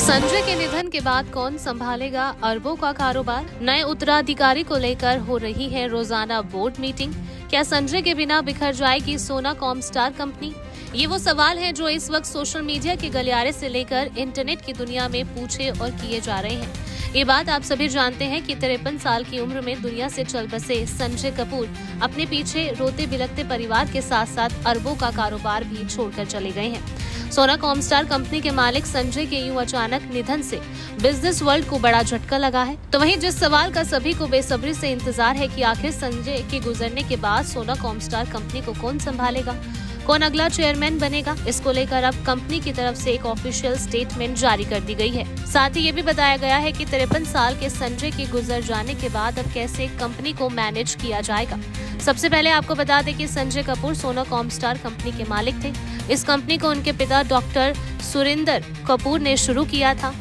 संजय के निधन के बाद कौन संभालेगा अरबों का कारोबार? नए उत्तराधिकारी को लेकर हो रही है रोजाना बोर्ड मीटिंग। क्या संजय के बिना बिखर जाएगी सोना कॉमस्टार कंपनी? ये वो सवाल हैं जो इस वक्त सोशल मीडिया के गलियारे से लेकर इंटरनेट की दुनिया में पूछे और किए जा रहे हैं। ये बात आप सभी जानते हैं कि 53 साल की उम्र में दुनिया से चल बसे संजय कपूर अपने पीछे रोते बिलखते परिवार के साथ साथ अरबों का कारोबार भी छोड़कर चले गए हैं। सोना कॉमस्टार कंपनी के मालिक संजय के यूं अचानक निधन से बिजनेस वर्ल्ड को बड़ा झटका लगा है। तो वहीं जिस सवाल का सभी को बेसब्री से इंतजार है कि आखिर संजय के गुजरने के बाद सोना कॉमस्टार कंपनी को कौन संभालेगा, कौन अगला चेयरमैन बनेगा, इसको लेकर अब कंपनी की तरफ से एक ऑफिशियल स्टेटमेंट जारी कर दी गई है। साथ ही ये भी बताया गया है कि 53 साल के संजय के गुजर जाने के बाद अब कैसे कंपनी को मैनेज किया जाएगा। सबसे पहले आपको बता दें कि संजय कपूर सोना कॉमस्टार कंपनी के मालिक थे। इस कंपनी को उनके पिता डॉक्टर सुरिंदर कपूर ने शुरू किया था।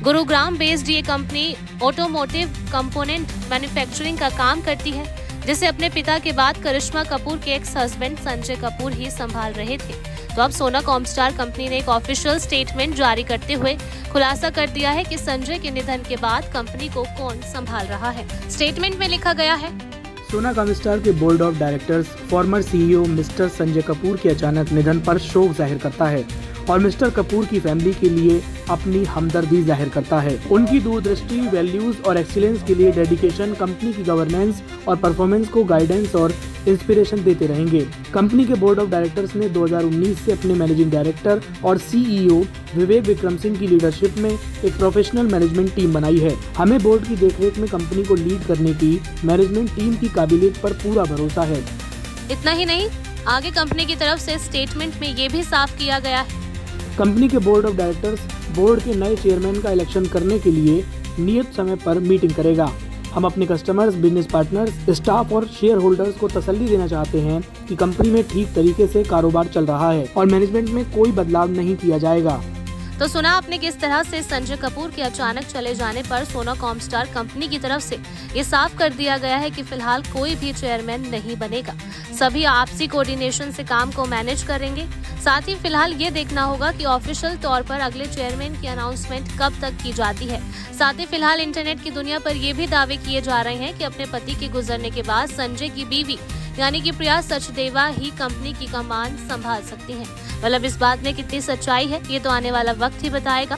गुरुग्राम बेस्ड ये कंपनी ऑटोमोटिव कंपोनेंट मैन्युफैक्चरिंग का काम करती है, जिसे अपने पिता के बाद करिश्मा कपूर के एक्स हस्बैंड संजय कपूर ही संभाल रहे थे। तो अब सोना कॉमस्टार कंपनी ने एक ऑफिशियल स्टेटमेंट जारी करते हुए खुलासा कर दिया है कि संजय के निधन के बाद कंपनी को कौन संभाल रहा है। स्टेटमेंट में लिखा गया है, सोना कॉमस्टार के board of directors farmer CEO mister Sanjay Kapoor के अचानक निधन पर शोक जाहिर करता है और मिस्टर कपूर की फैमिली के लिए अपनी हमदर्दी जाहिर करता है। उनकी दूरदृष्टि, वैल्यूज और एक्सीलेंस के लिए डेडिकेशन कंपनी की गवर्नेंस और परफॉर्मेंस को गाइडेंस और इंस्पिरेशन देते रहेंगे। कंपनी के बोर्ड ऑफ डायरेक्टर्स ने 2019 से अपने मैनेजिंग डायरेक्टर और सीईओ विवेक विक्रम सिंह की लीडरशिप में एक प्रोफेशनल मैनेजमेंट टीम बनाई है। हमें बोर्ड की देखरेख में कंपनी को लीड करने की मैनेजमेंट टीम की काबिलियत पर पूरा भरोसा है। इतना ही नहीं, आगे कंपनी की तरफ से स्टेटमेंट में ये भी साफ किया गया है, कंपनी के बोर्ड ऑफ डायरेक्टर्स बोर्ड के नए चेयरमैन का इलेक्शन करने के लिए नियत समय पर मीटिंग करेगा। हम अपने कस्टमर्स, बिजनेस पार्टनर्स, स्टाफ और शेयर होल्डर्स को तसल्ली देना चाहते हैं कि कंपनी में ठीक तरीके से कारोबार चल रहा है और मैनेजमेंट में कोई बदलाव नहीं किया जाएगा। तो सुना आपने किस तरह से संजय कपूर के अचानक चले जाने पर सोना कॉमस्टार कंपनी की तरफ से ये साफ कर दिया गया है कि फिलहाल कोई भी चेयरमैन नहीं बनेगा। सभी आपसी कोऑर्डिनेशन से काम को मैनेज करेंगे। साथ ही फिलहाल ये देखना होगा कि ऑफिशियल तौर पर अगले चेयरमैन की अनाउंसमेंट कब तक की जाती है। साथ ही फिलहाल इंटरनेट की दुनिया पर ये भी दावे किए जा रहे हैं कि अपने पति के गुजरने के बाद संजय की बीवी यानी कि प्रिया सचदेवा ही कंपनी की कमान संभाल सकती हैं। मतलब इस बात में कितनी सच्चाई है ये तो आने वाला वक्त ही बताएगा।